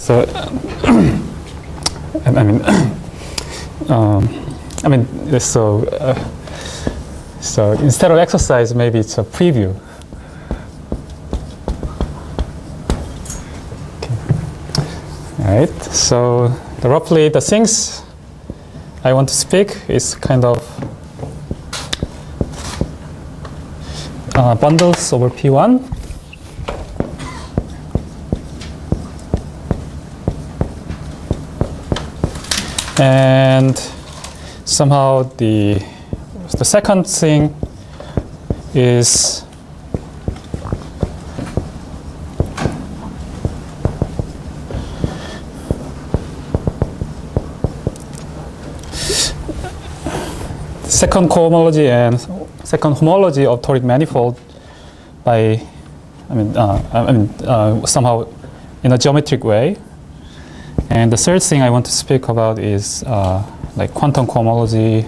So, I mean, so instead of exercise, maybe it's a preview. Okay. All right. So roughly the things I want to speak is kind of bundles over P1. And somehow the second thing is second cohomology and second homology of toric manifold by, somehow in a geometric way. And the third thing I want to speak about is like quantum cohomology,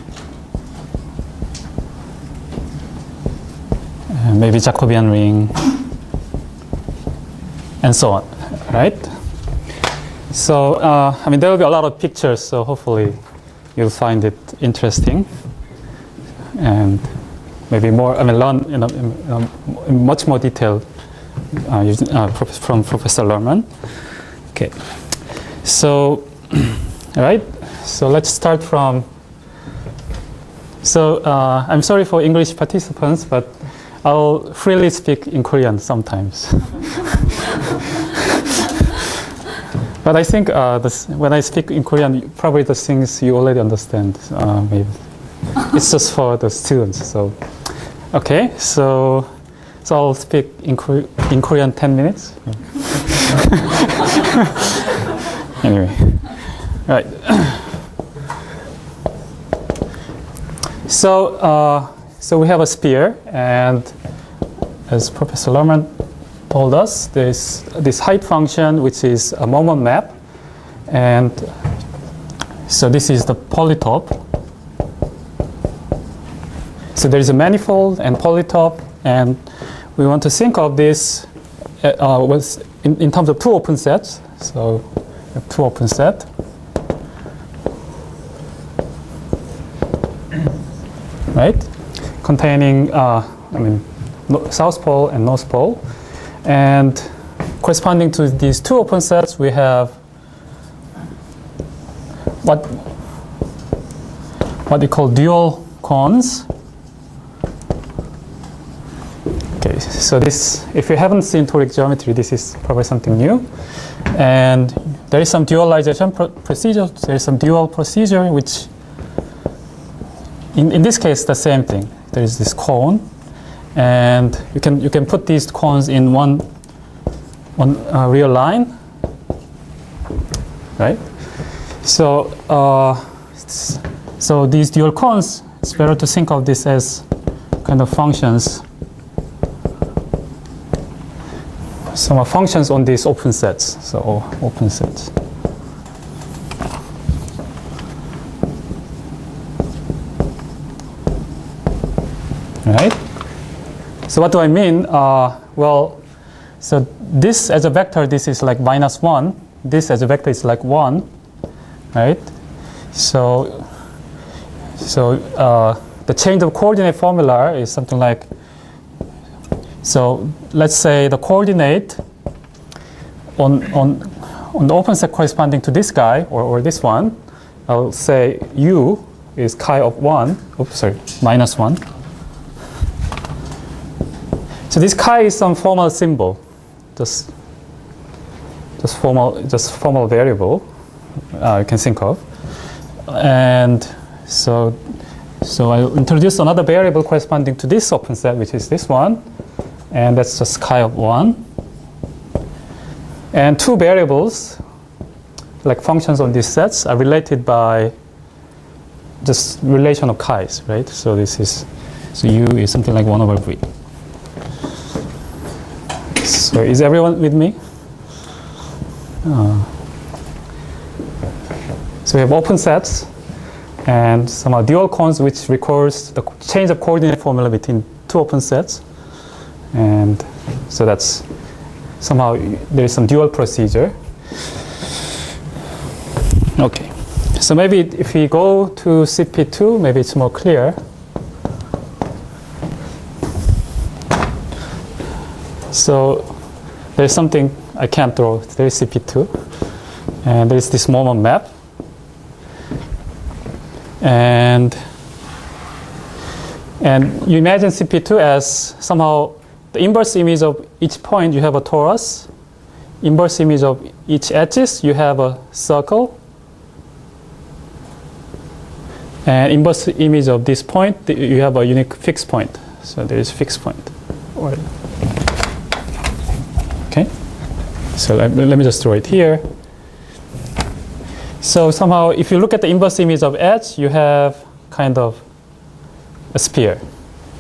maybe Jacobian ring, and so on, right? So, there will be a lot of pictures, so hopefully you'll find it interesting. And maybe more, learn in much more detail from Professor Lerman. Okay. So, all right, so let's start from, so I'm sorry for English participants, but I'll freely speak in Korean sometimes. But I think when I speak in Korean, probably the things you already understand, maybe. It's just for the students, so. Okay, so I'll speak in Korean 10 minutes. Anyway, right. So we have a sphere, and as Professor Lerman told us, there's this height function which is a moment map, and so this is the polytope. So there is a manifold and polytope, and we want to think of this in terms of two open sets. So two open set, right? Containing, South Pole and North Pole, and corresponding to these two open sets, we have what we call dual cones. Okay, so this, if you haven't seen toric geometry, this is probably something new, and there is some dualization procedure. There is some dual procedure, which, in this case, the same thing. There is this cone, and you can put these cones in one real line, right? So so these dual cones, it's better to think of this as kind of functions. Some functions on these open sets, so open sets. Right? So what do I mean? Well, so this as a vector, this is like -1. This as a vector is like 1, right? So the change of coordinate formula is something like, so let's say the coordinate on the open set corresponding to this guy or this one, I'll say u is chi of 1. Oops, sorry, -1. So this chi is some formal symbol, just formal variable you can think of, and so I'll introduce another variable corresponding to this open set, which is this one. And that's just chi of 1. And two variables, like functions on these sets, are related by just relation of chi's, right? So u is something like 1 over v. So is everyone with me? So we have open sets and some dual cones, which records the change of coordinate formula between two open sets. And so that's somehow there is some dual procedure. Okay, so maybe if we go to CP2, maybe it's more clear. So there's something I can't draw. There's CP2, and there's this moment map, and you imagine CP2 as somehow the inverse image of each point. You have a torus. Inverse image of each edges. You have a circle. And inverse image of this point, you have a unique fixed point. So there is fixed point. Okay. So let me just draw it here. So somehow, if you look at the inverse image of edge, you have kind of a sphere.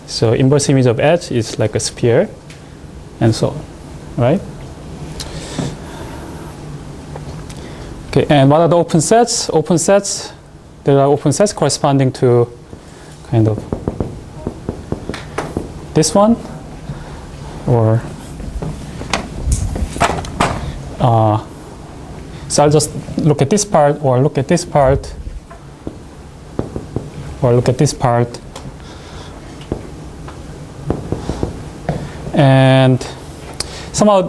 So inverse image of edge is like a sphere, and so on, right? Okay. And what are the open sets? Open sets. There are open sets corresponding to kind of this one, or so I'll just look at this part, or look at this part, or look at this part, and somehow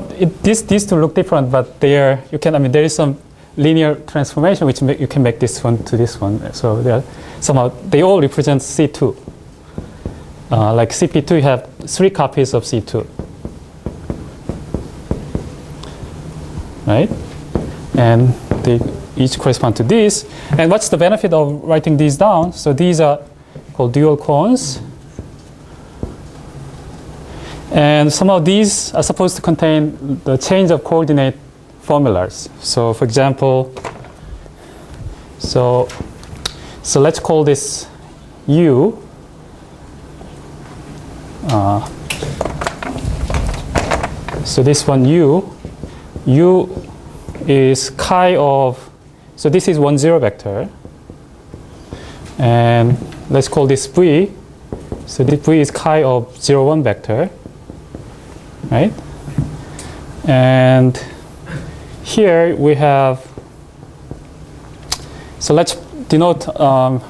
these two look different, but there is some linear transformation which you can make this one to this one. So they all represent C2. Like CP2, you have 3 copies of C2, right? And they each correspond to these. And what's the benefit of writing these down? So these are called dual cones. And some of these are supposed to contain the change of coordinate formulas. So for example, so let's call this U. So this one U is chi of, so this is 1, 0 vector. And let's call this V. So this V is chi of 0, 1 vector, right? And here we have, so let's denote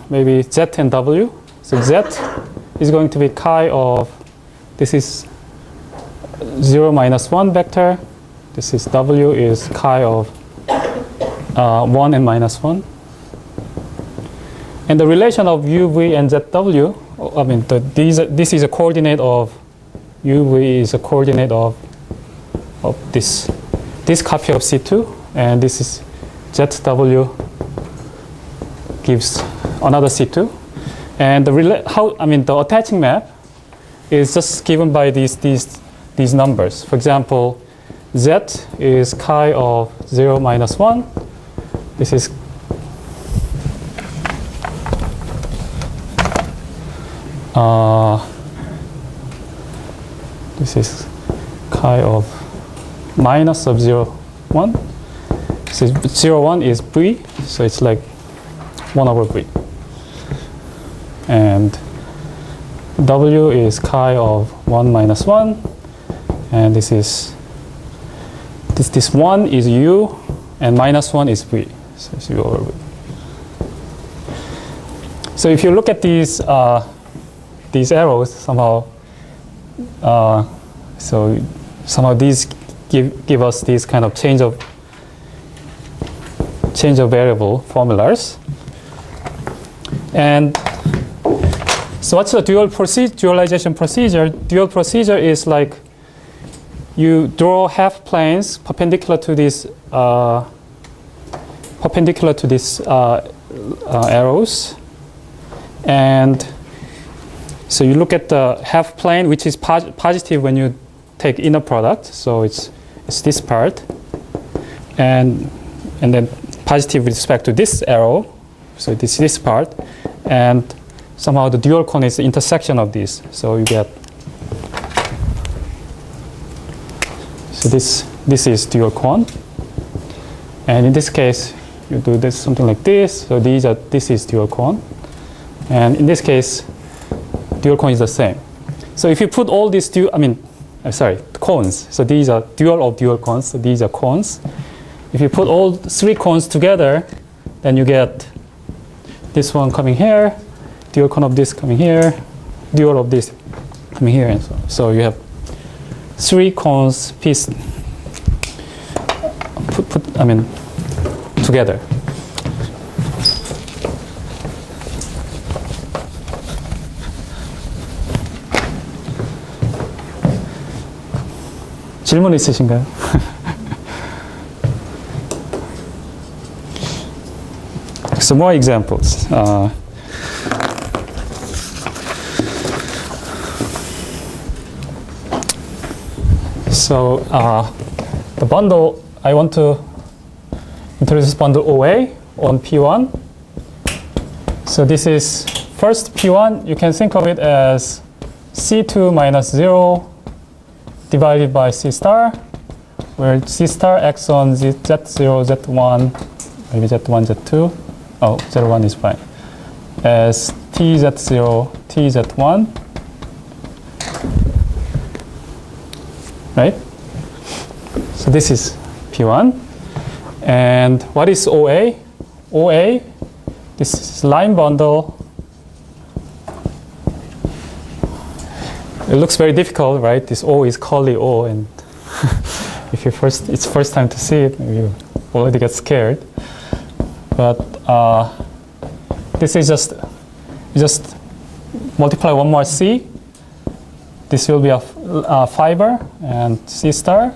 maybe Z and W. So Z is going to be chi of, this is 0, -1 vector. This is W is chi of 1 and -1. And the relation of UV and ZW, I mean, this is a coordinate of, UV is a coordinate of this copy of C2, and this is ZW gives another C2. And the attaching map is just given by these numbers. For example, Z is chi of 0, -1. This is chi of minus of 0, 1. So 0, 1 is V, so it's like 1 over V. And W is chi of 1 -1, and this 1 is U, and -1 is V, so it's U over V. So if you look at these arrows somehow, so somehow these give us these kind of change of variable formulas. And so what's the dualization procedure? Dual procedure is like you draw half planes perpendicular to these arrows, and so you look at the half plane, which is positive when you take inner product. So it's this part, and then positive with respect to this arrow. So this part, and somehow the dual cone is the intersection of these. So you get, so this is dual cone, and in this case you do this something like this. So this is dual cone, and in this case dual cone is the same. So if you put all these cones. So these are dual of dual cones. So these are cones. If you put all 3 cones together, then you get this one coming here, dual cone of this coming here, dual of this coming here, and so on. So you have 3 cones pieced together. 질문 있으신가요? So more examples. The bundle, I want to introduce this bundle OA on P1. So this is first P1, you can think of it as C2 minus 0 divided by C star, where C star acts on Z0, Z1, maybe Z1, Z2. Oh, Z1 is fine. As TZ0, TZ1. Right? So this is P1. And what is OA? OA, this is line bundle. It looks very difficult, right? This O is curly O, and if it's first time to see it, maybe you already get scared. But this is just multiply one more C. This will be a fiber and C star,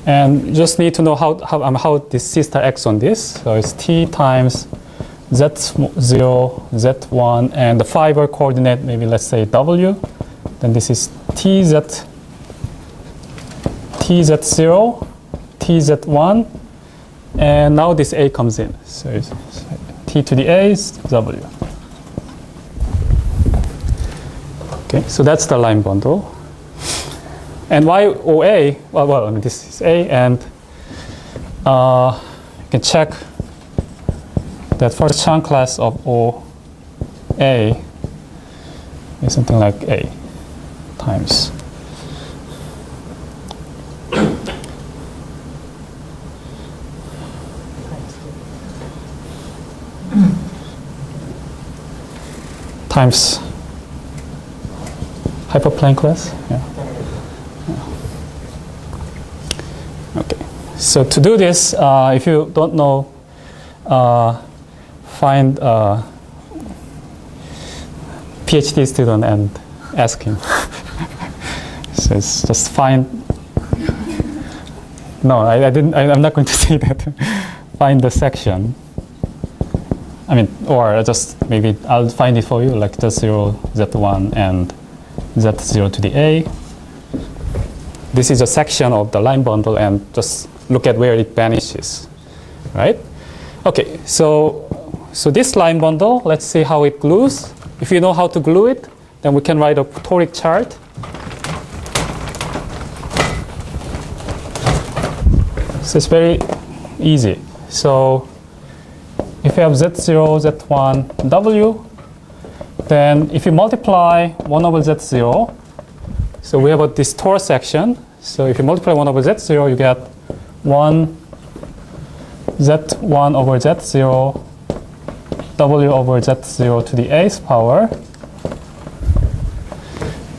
and you just need to know how this C star acts on this. So it's T times Z0, Z1, and the fiber coordinate, maybe let's say W. Then this is TZ0, TZ1, and now this A comes in. So it's T to the A is W. Okay, so that's the line bundle. And why OA? Well, I mean, this is A, and you can check that first Chang class of OA is something like A times hyperplane class. Yeah. Okay. So to do this, if you don't know, find a PhD student and ask him. So it's just find. No, I didn't. I'm not going to say that. Find the section. I mean, or just maybe I'll find it for you, like Z0, Z1, and Z0 to the A. This is a section of the line bundle, and just look at where it vanishes, right? Okay, so this line bundle, let's see how it glues. If you know how to glue it, then we can write a toric chart. So it's very easy. So if you have Z0, Z1, W, then if you multiply 1 over Z0, so we have this torus section. So if you multiply 1 over Z0, you get 1 Z1 over Z0, W over Z0 to the A's power.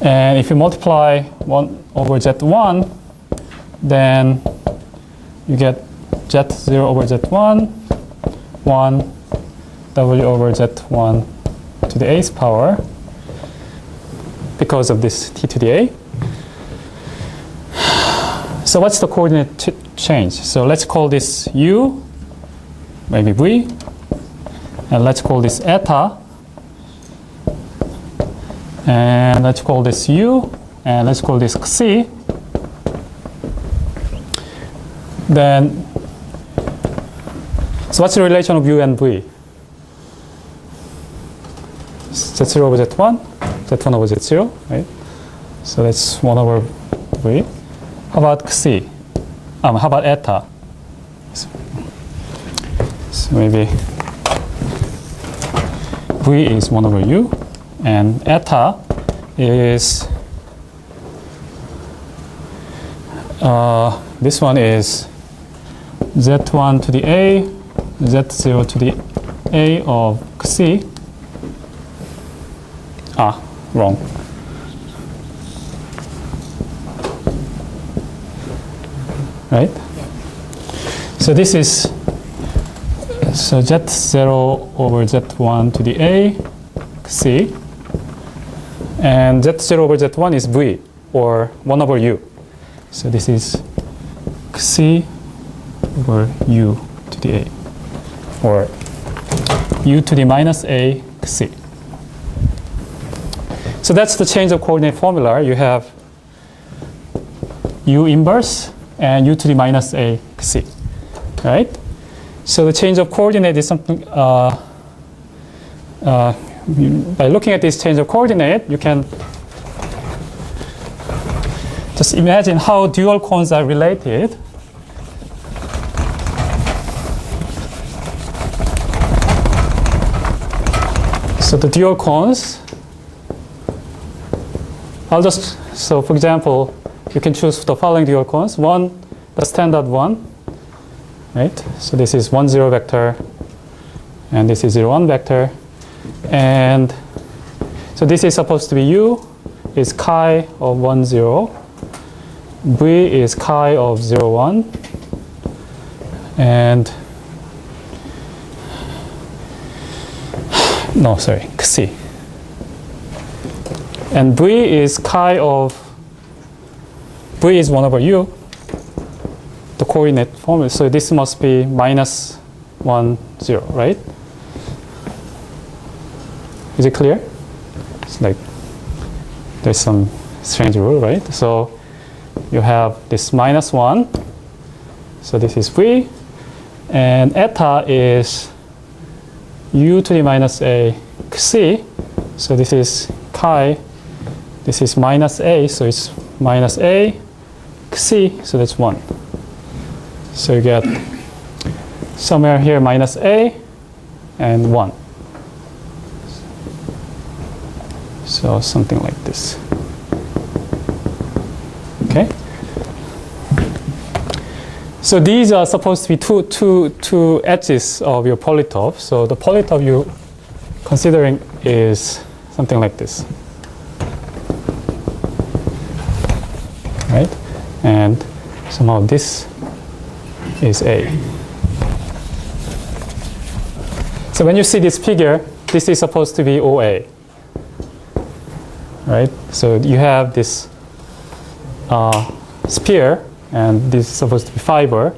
And if you multiply 1 over Z1, then you get Z0 over Z1, 1 W over Z1 to the A's power because of this T to the A. So what's the coordinate change? So let's call this U, maybe V, and let's call this eta, and let's call this U, and let's call this Xi. Then, so what's the relation of U and V? Z0 over Z1, Z1 over Z0, right? So that's 1 over V. How about Xi? How about eta? So maybe V is 1 over U, and eta is, this one is Z1 to the A z0 to the a of c. Wrong. Right? So this is, so z0 over z1 to the a, c. And z0 over z1 is v, or 1 over u. So this is c over u to the a, or u to the minus a c. So that's the change of coordinate formula. You have u inverse and u to the minus a c, right? So the change of coordinate is something, by looking at this change of coordinate, you can just imagine how dual cones are related. So the dual cones, so for example, you can choose the following dual cones. One, the standard one, right? So this is 1, 0 vector, and this is 0, 1 vector. And so this is supposed to be u is chi of 1, 0. V is chi of 0, 1. And C. And V is chi of, V is 1 over u, the coordinate formula. So this must be minus 1, 0, right? Is it clear? It's like there's some strange rule, right? So you have this minus 1. So this is V. And eta is u to the minus a c. So this is chi. This is minus a. So it's minus a c. So that's 1. So you get somewhere here minus a and 1. So something like this. Okay. So these are supposed to be two edges of your polytope. So the polytope you're considering is something like this, right? And somehow this is A. So when you see this figure, this is supposed to be OA, right? So you have this sphere, and this is supposed to be fiber,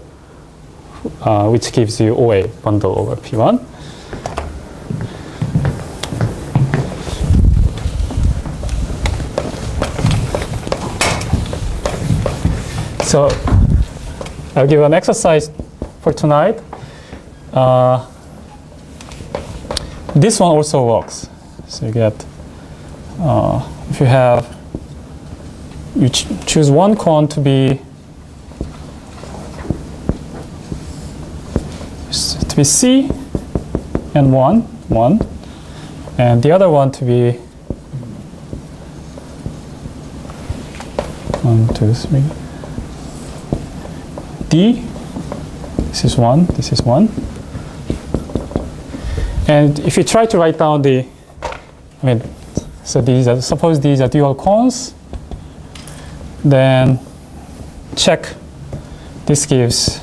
which gives you OA bundle over P1. So I'll give an exercise for tonight. This one also works. So you get, if you have, you choose one cone to be C and 1, and the other one to be 1, 2, 3. D, this is 1, this is 1. And if you try to write down the, so these are, suppose these are dual cones, then check, this gives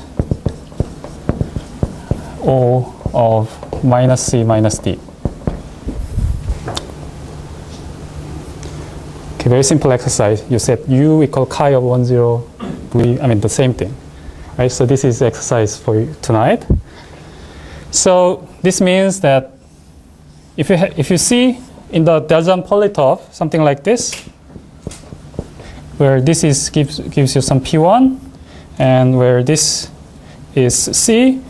O of minus C minus D. Okay, very simple exercise. You set U equal chi of 1, 0, V, the same thing. Right, so this is the exercise for you tonight. So this means that if you see in the Deljan polytope something like this, where this is gives you some P1, and where this is C,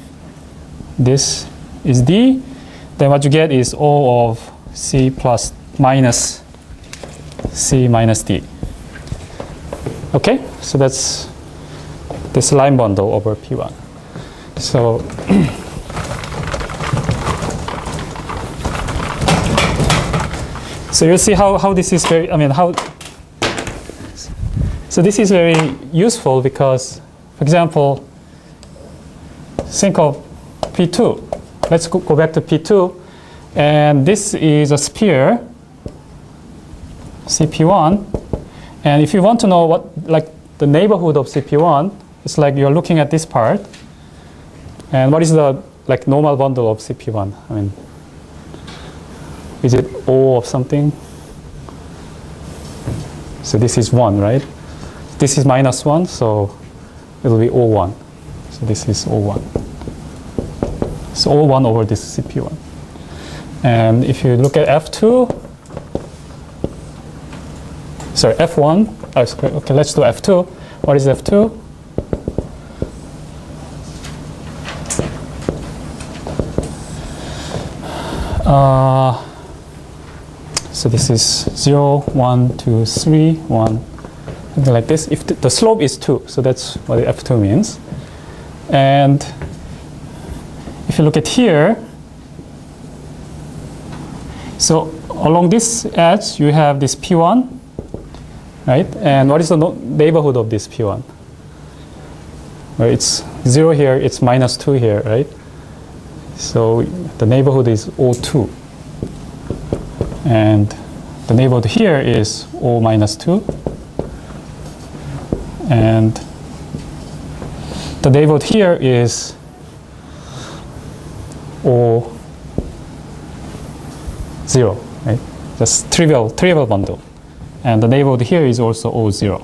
this is D, then what you get is O of C plus minus C minus D. Okay, so that's this line bundle over P1. So so you'll see how this is very, so this is very useful because, for example, think of P2. Let's go back to P2. And this is a sphere, CP1. And if you want to know what, like, the neighborhood of CP1, it's like you're looking at this part. And what is the, like, normal bundle of CP1? I mean, is it O of something? So this is 1, right? This is -1, so it'll be O1. So this is O1. So O1 over this CP1. And if you look at F2, sorry, F1, okay, let's do F2. What is F2? So this is 0, 1, 2, 3, 1, something like this. If the slope is 2, so that's what F2 means. And if you look at here, so along this edge, you have this P1, right? And what is the neighborhood of this P1? Well, it's 0 here, it's -2 here, right? So the neighborhood is O2. And the neighborhood here is O -2. And the neighborhood here is O0, right? Just trivial bundle. And the neighborhood here is also O0.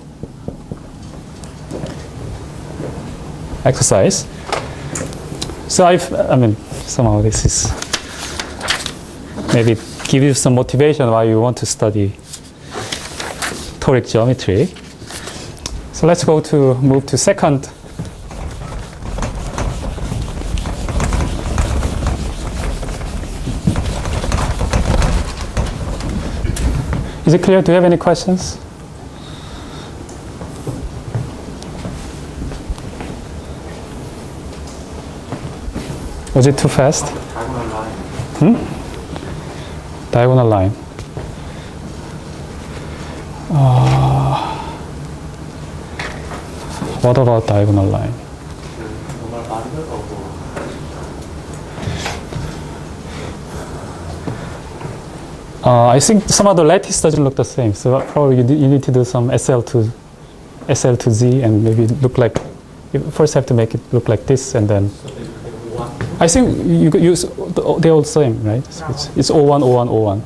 Exercise. So I mean, somehow this is maybe give you some motivation why you want to study toric geometry. So let's move to second. Is it clear? Do you have any questions? Was it too fast? Diagonal line. Diagonal line. What about diagonal line? Normal bundle or I think some of the lattice doesn't look the same, so probably you need to do some SL to Z and maybe look like, you first have to make it look like this and then. I think you could use, they're all the same, right? So it's O1, O1, O1.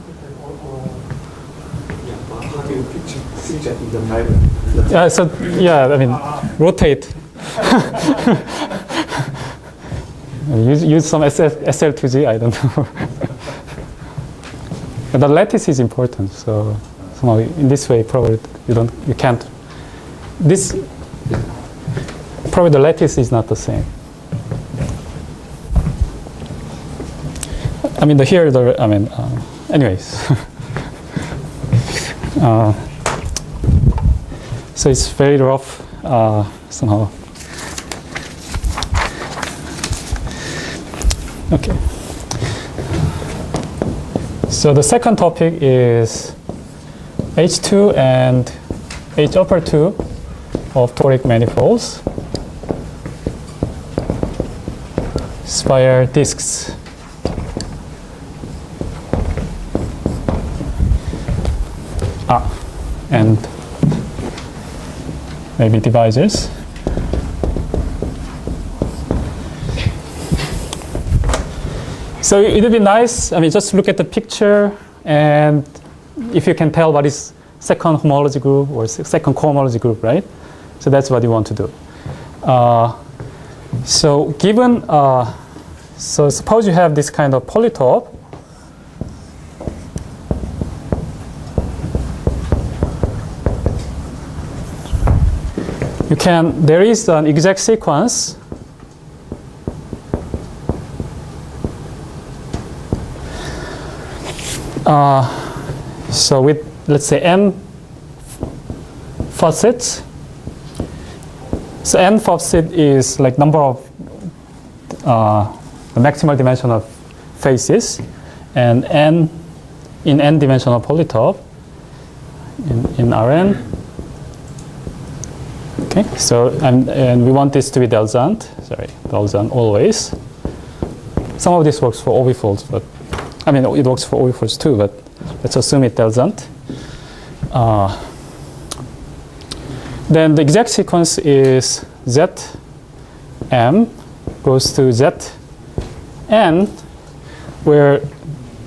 how do you see that in the mirror? So yeah, I mean, rotate. use some SL to Z, I don't know. But the lattice is important, so somehow in this way probably you can't. This probably the lattice is not the same. I mean anyways. So it's very rough somehow. Okay. So the second topic is H2 and H upper 2 of toric manifolds, spire disks. And maybe divisors. So it would be nice, I mean, just look at the picture and if you can tell what is second homology group or second cohomology group, right? So that's what you want to do. So given, so suppose you have this kind of polytope. There is an exact sequence so with, let's say, n facets. So n facet is like number of the maximal dimension of faces, and n in n-dimensional polytope in Rn. Okay, so and we want this to be Delzant. Sorry, Delzant always. some of this works for orbifolds, but I mean it works for orbifolds too, but let's assume it doesn't. Then the exact sequence is Zm goes to Zn, where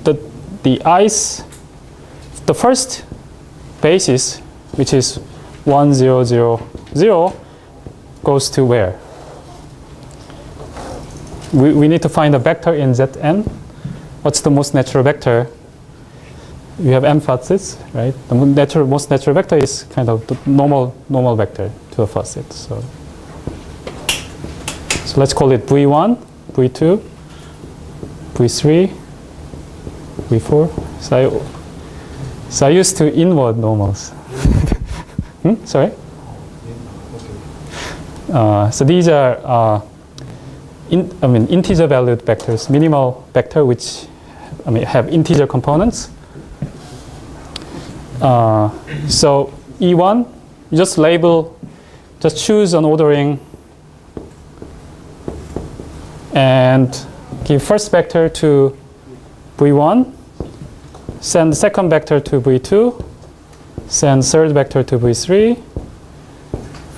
the first basis, which is 1, 0, 0, 0, goes to where? We need to find a vector in Zn. What's the most natural vector? You have n facets, right? The most natural vector is kind of the normal vector to a facet. So let's call it V1, V2, V3, V4. So I used to inward normals. Sorry? So these are integer valued vectors, minimal vector which have integer components. So E1, you just choose an ordering and give first vector to V1, send the second vector to V2, send third vector to V3,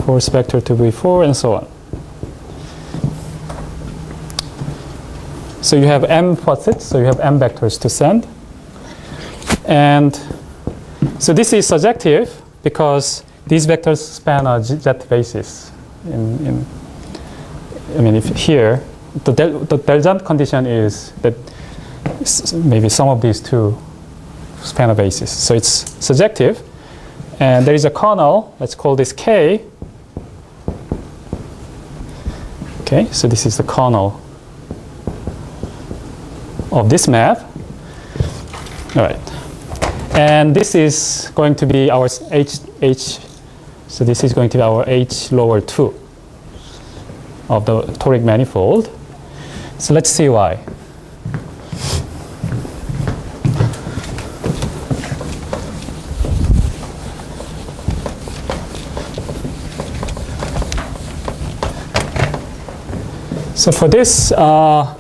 fourth vector to V4, and so on. So you have m facets, so you have m vectors to send. And so this is surjective because these vectors span a z basis. If here, the Delgent condition is that maybe some of these two span a basis. So it's surjective. And there is a kernel, let's call this K. Okay, so this is the kernel of this map. All right. And this is going to be our H. So this is going to be our H lower 2 of the toric manifold. So let's see why. So for this, so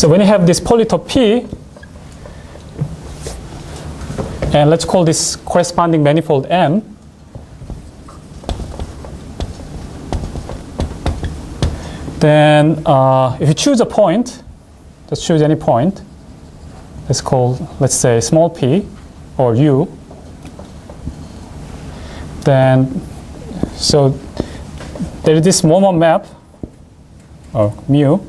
when you have this polytope P, and let's call this corresponding manifold M, then if you choose a point, just choose any point, let's say small p or u, then so there is this moment map or mu.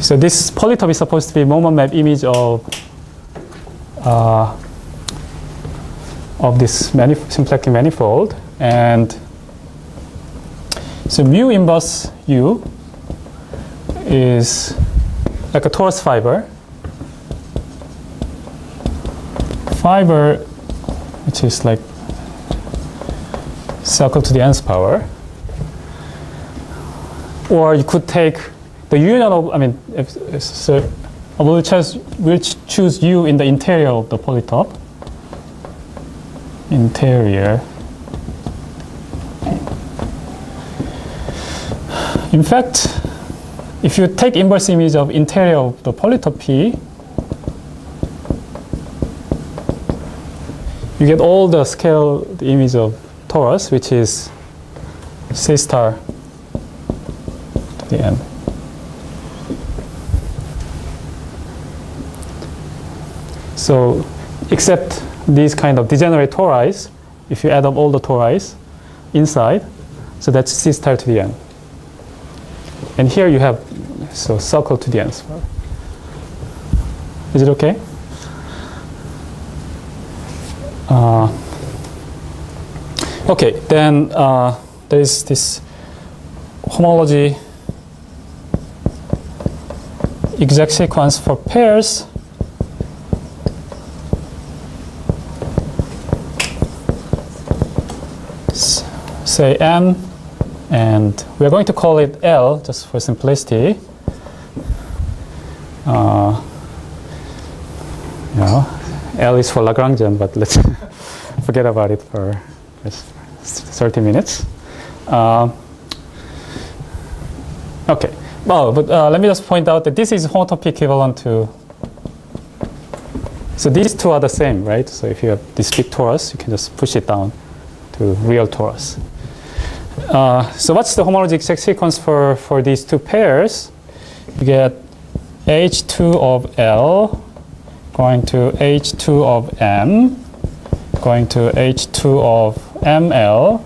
So this polytope is supposed to be moment map image of this symplectic manifold, and so mu inverse u is like a torus fiber, which is like circle to the nth power, or you could take the union of, we'll choose U in the interior of the polytope. Interior. In fact, if you take inverse image of interior of the polytope P, you get all the image of torus, which is C star to the n. So, except these kind of degenerate tori's, if you add up all the tori's inside, so that's C star to the n. And here you have circle to the nth power. Is it okay? Okay, then there is this homology exact sequence for pairs. Say M, and we are going to call it L just for simplicity. L is for Lagrangian, but let's forget about it for 30 minutes. Okay, well, but let me just point out that this is homotopy equivalent to, so these two are the same, right? So if you have this big torus, you can just push it down to real torus. So what's the homology exact sequence for these two pairs? You get H2 of L going to H2 of M going to H2 of ML,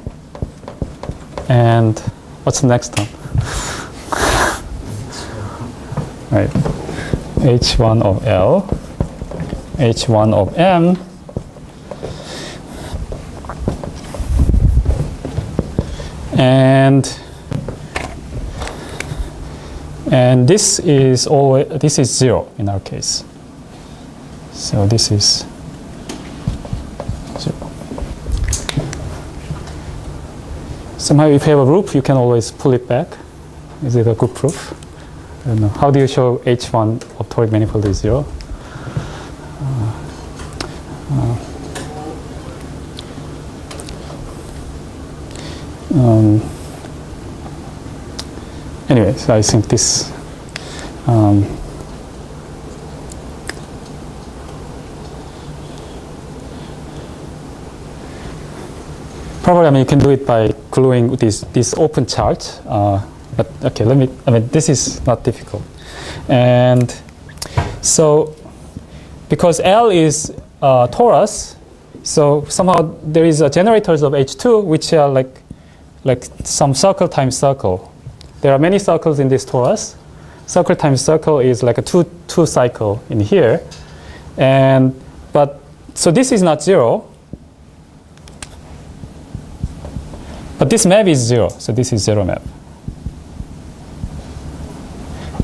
and what's the next one? Right, H1 of L, H1 of M, and this is always, this is 0 in our case. So this is 0. Somehow if you have a roof, you can always pull it back. Is it a good proof? I don't know. How do you show H1 of toric manifold is 0? Anyway, so I think this probably, I mean, you can do it by gluing this open chart. But okay, this is not difficult. And so, because L is torus, so somehow there is a generators of H2, which are like some circle times circle. There are many circles in this torus. Circle times circle is like a two cycle in here. But so this is not 0. But this map is 0, so this is 0 map.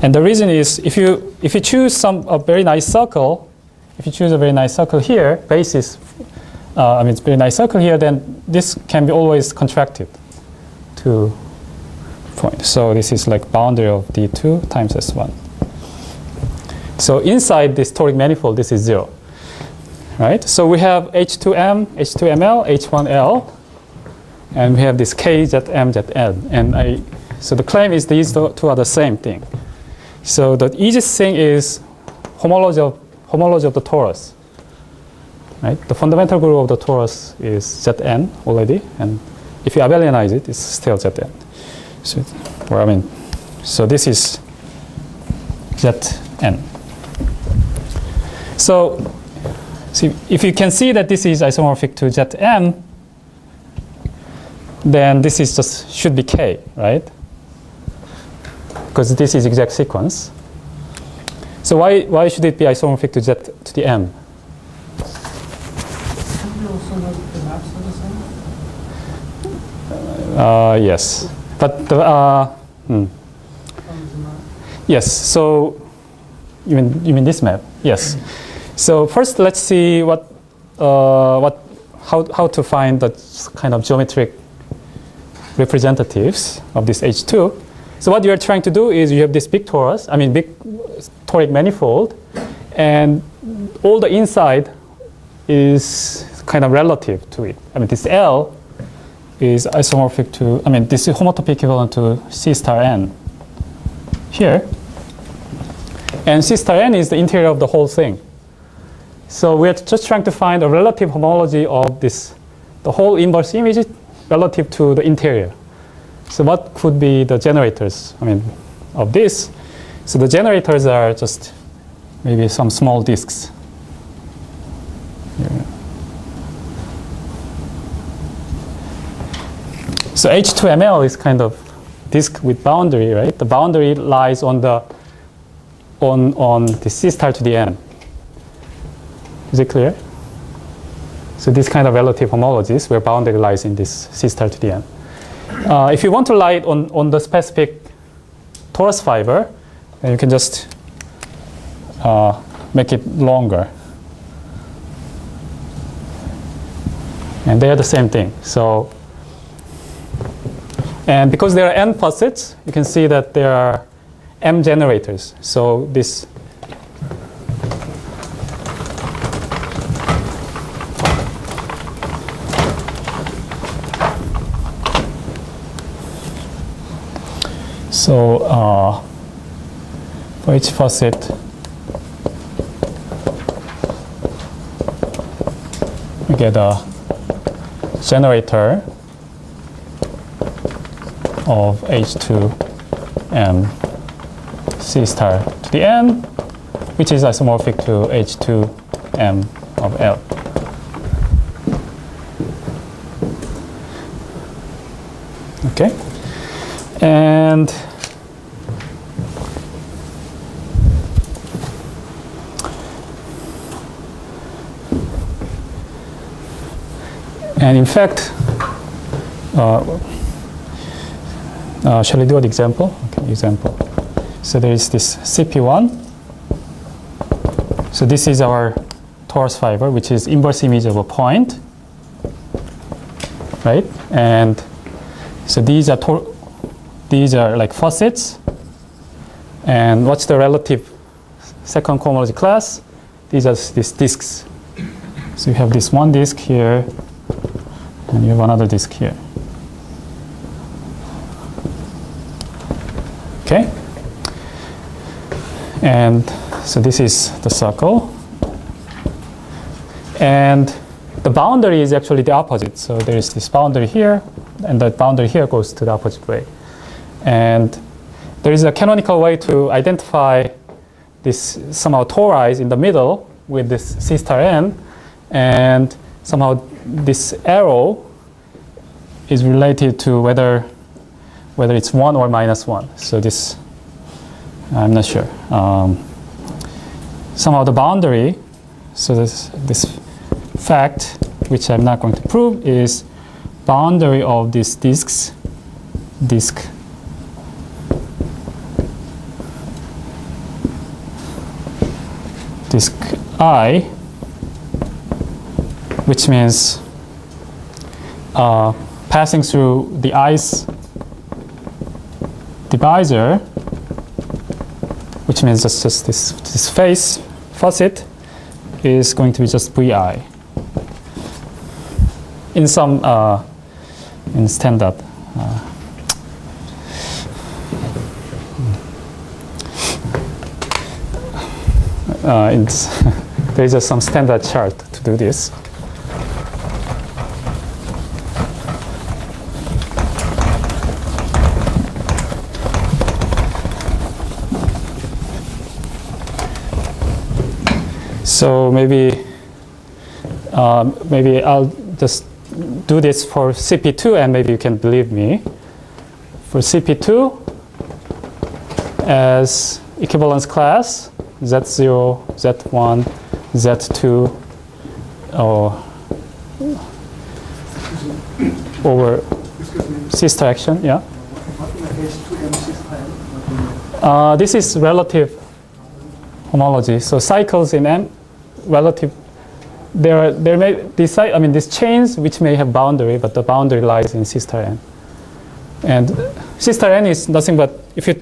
And the reason is, if you choose a very nice circle, if you choose a very nice circle here, basis, it's a very nice circle here, then this can be always contracted to point. So this is like boundary of D2 times S1. So inside this toric manifold, this is 0, right? So we have H2M, H2ML, H1L, and we have this K, ZM, ZN. And so the claim is these two are the same thing. So the easiest thing is homology of the torus, right? The fundamental group of the torus is Zn already, and if you abelianize it, it's still Zn. So this is Zn. So if you can see that this is isomorphic to Zn, then this is just should be K, right? Because this is exact sequence. So why should it be isomorphic to Z to the M? Yes, but yes. So you mean this map? Yes. So first, let's see how to find the kind of geometric representatives of this H2. So what you're trying to do is you have this big torus, big toric manifold, and all the inside is kind of relative to it. This L is isomorphic to, this is homotopy equivalent to C star N here. And C star N is the interior of the whole thing. So we're just trying to find a relative homology of this, the whole inverse image relative to the interior. So what could be the generators, of this? So the generators are just maybe some small disks. Here. So H2ML is kind of disk with boundary, right? The boundary lies on the C star to the N. Is it clear? So this kind of relative homologies where boundary lies in this C star to the N. If you want to light on the specific torus fiber, then you can just make it longer. And they are the same thing. So, and because there are n facets, you can see that there are m generators. So this So for each facet, we get a generator of H2M C star to the n, which is isomorphic to H2M of L. Okay, and in fact, shall we do an example? Okay, example. So there is this CP1. So this is our torus fiber, which is inverse image of a point, right? And so these are like facets. And what's the relative second cohomology class? These are these disks. So you have this one disk here, and you have another disk here. Okay? And so this is the circle. And the boundary is actually the opposite. So there is this boundary here, and that boundary here goes to the opposite way. And there is a canonical way to identify this somehow torize in the middle with this C star n, and somehow this arrow is related to whether it's 1 or -1. So this, I'm not sure. Somehow the boundary, so this fact, which I'm not going to prove, is boundary of these disk I, which means passing through the i's divisor, which means just this face facet is going to be just vi in some in standard. There is just some standard chart to do this. So maybe I'll just do this for CP2, and maybe you can believe me. For CP2, as equivalence class, Z0, Z1, Z2, over C star action, yeah. This is relative homology. So cycles in M, relative. There may these chains which may have boundary, but the boundary lies in C star n. And C star n is nothing but, if you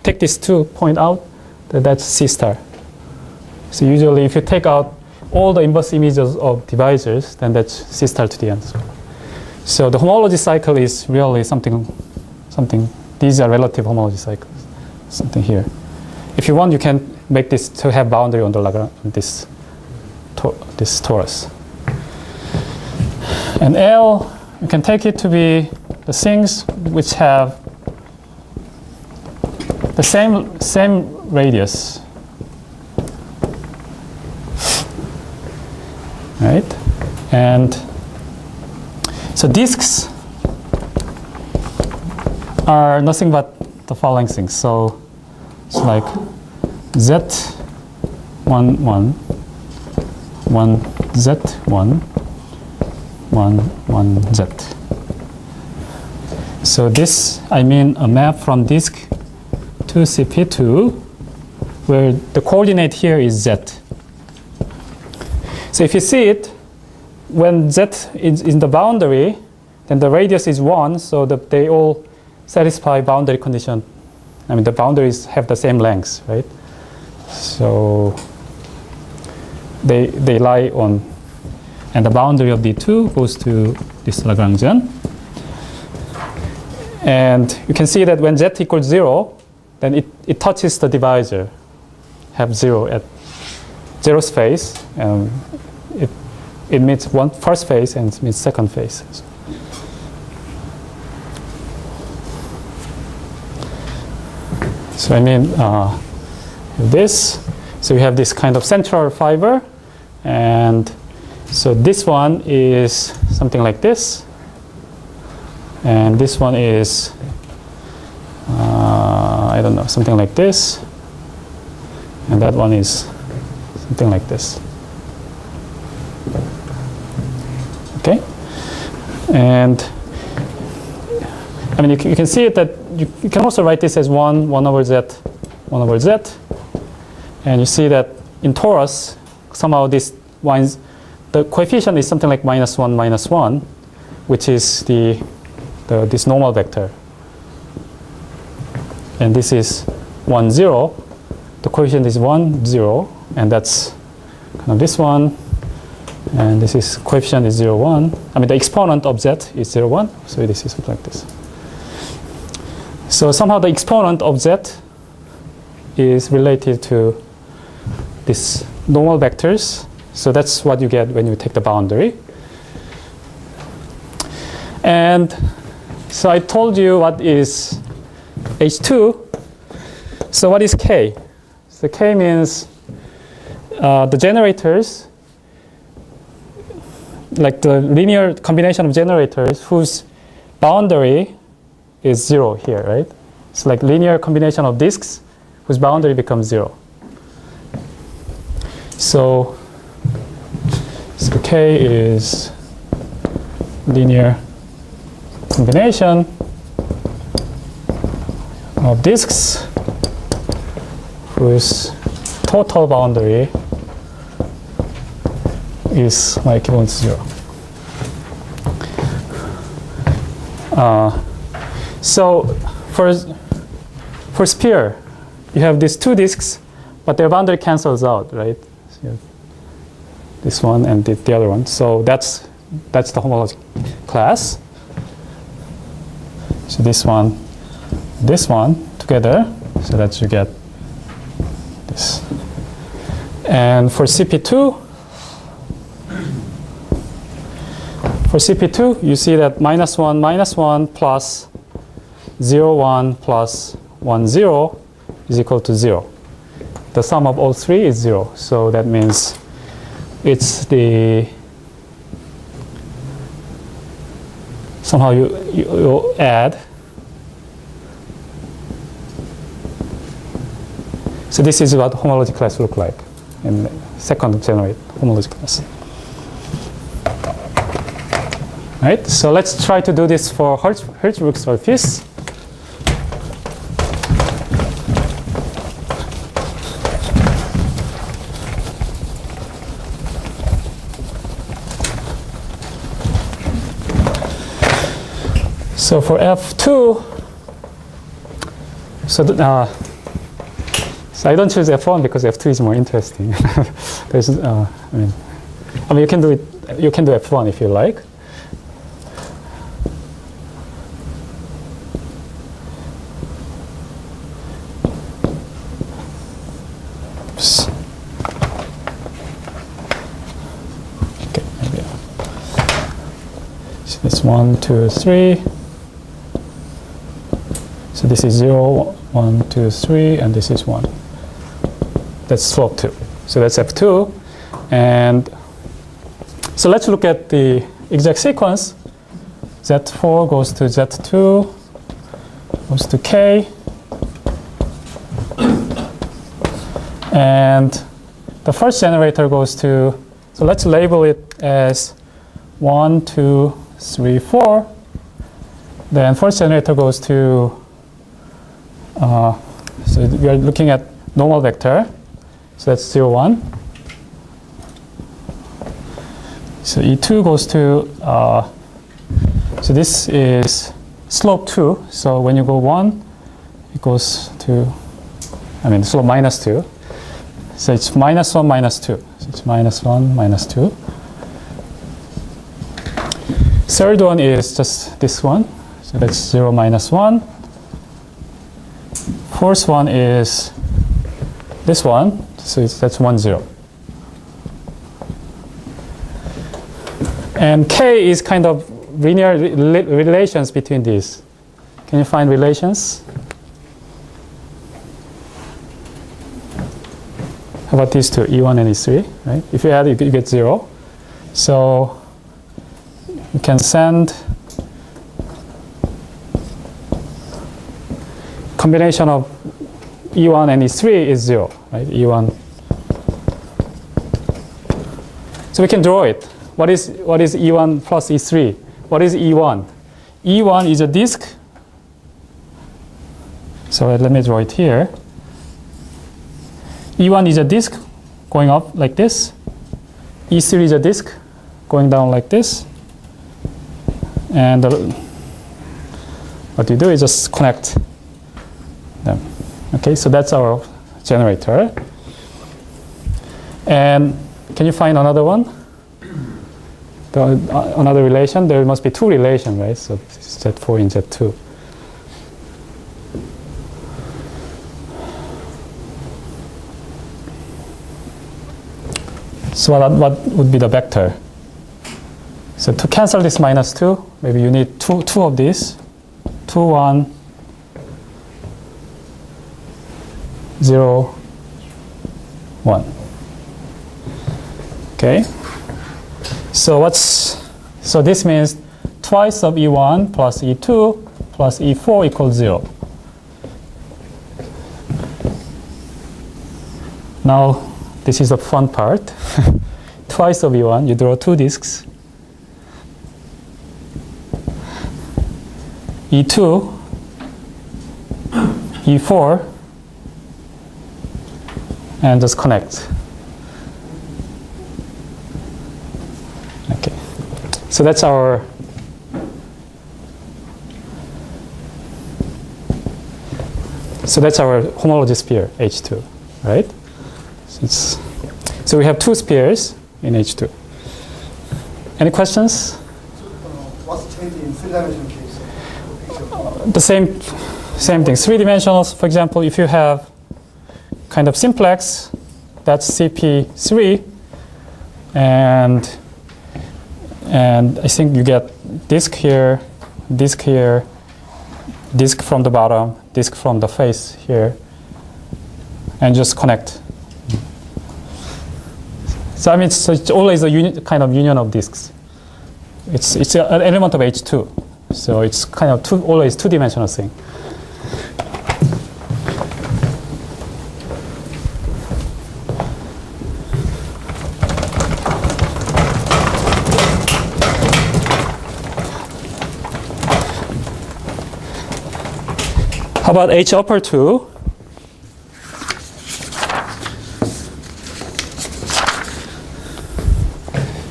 take these 2 points out, that's C star. So usually if you take out all the inverse images of divisors, then that's C star to the n. So the homology cycle is really something, these are relative homology cycles, something here. If you want, you can make this to have boundary on the Lagrange, this torus. And L, you can take it to be the things which have the same radius, right? And so disks are nothing but the following things. So it's like Z1, 1, Z1, 1, Z. So this, I mean a map from disk to CP2, where the coordinate here is Z. So if you see it, when Z is in the boundary, then the radius is 1, so that they all satisfy boundary condition. I mean, the boundaries have the same length, right? So they lie on, and the boundary of D2 goes to this Lagrangian. And you can see that when z equals 0, then it touches the divisor, have 0 at 0th phase, and it meets first phase and it meets second phase. So I mean this. So you have this kind of central fiber, and so this one is something like this, and this one is I don't know, something like this, and that one is something like this. Okay, and I mean you can see it that you can also write this as 1 over z, 1 over z, and you see that in torus somehow this winds, the coefficient is something like -1, -1, which is this normal vector, and this is 1, 0. The coefficient is 1, 0, and that's kind of this one, and this is coefficient is 0, 1. I mean the exponent of z is 0, 1, so this is something like this. So somehow the exponent of z is related to these normal vectors. So that's what you get when you take the boundary. And so I told you what is H2. So what is K? So K means the generators, like the linear combination of generators whose boundary is 0 here, right? It's like linear combination of disks whose boundary becomes 0. So K is linear combination of disks whose total boundary is equivalent to 0. So for sphere, you have these two disks, but their boundary cancels out, right? So you have this one and the other one. So that's the homology class. So this one together, so that you get this. And for CP2, you see that -1 plus 0, 1 plus 1, 0 is equal to 0. The sum of all three is 0. So that means it's somehow you add. So this is what homology class look like in second generate homology class. Right, so let's try to do this for Hertzsprung surface. So for F2, so I don't choose F1 because F2 is more interesting. There's, I mean you can do it. You can do F1 if you like. Oops. Okay, maybe. So that's 1, 2, 3. So this is 0, 1, 2, 3, and this is 1. That's slope 2. So that's F2. And so let's look at the exact sequence. Z4 goes to Z2, goes to K. And the first generator goes to, so let's label it as 1, 2, 3, 4. Then first generator goes to, so we are looking at normal vector. So that's 0, 1. So E2 goes to, so this is slope 2. So when you go 1, it goes to, slope -2. So it's -1, -2. So it's -1, -2. Third one is just this one. So So that's 0, minus 1. Fourth one is this one, so that's 1, 0. And K is kind of linear relations between these. Can you find relations? How about these two, E1 and E3, right? If you add, you get 0. So you can send combination of E1 and E3 is 0, right? E1. So we can draw it. What is E1 plus E3? What is E1? E1 is a disk. So let me draw it here. E1 is a disk going up like this. E3 is a disk going down like this. And what you do is just connect them. Okay, so that's our generator. And can you find another one? Another relation? There must be two relations, right? So this is Z4 and Z2. So what would be the vector? So to cancel this minus 2, maybe you need two of these. 2, 1, 0, 1. Okay. So this means twice of E1 plus E2 plus E4 equals 0. Now this is the fun part. Twice of E1, you draw two disks. E2, E4, and just connect. Okay, so that's our homology sphere, H2, right? So we have two spheres in H2. Any questions? What's changing in three-dimensional case? The same thing. Three-dimensional, for example, if you have kind of simplex, that's CP3, and I think you get disk here, disk from the bottom, disk from the face here, and just connect. So I mean, it's always a kind of union of disks. It's an element of H2, so it's kind of always two-dimensional thing. How about H upper 2?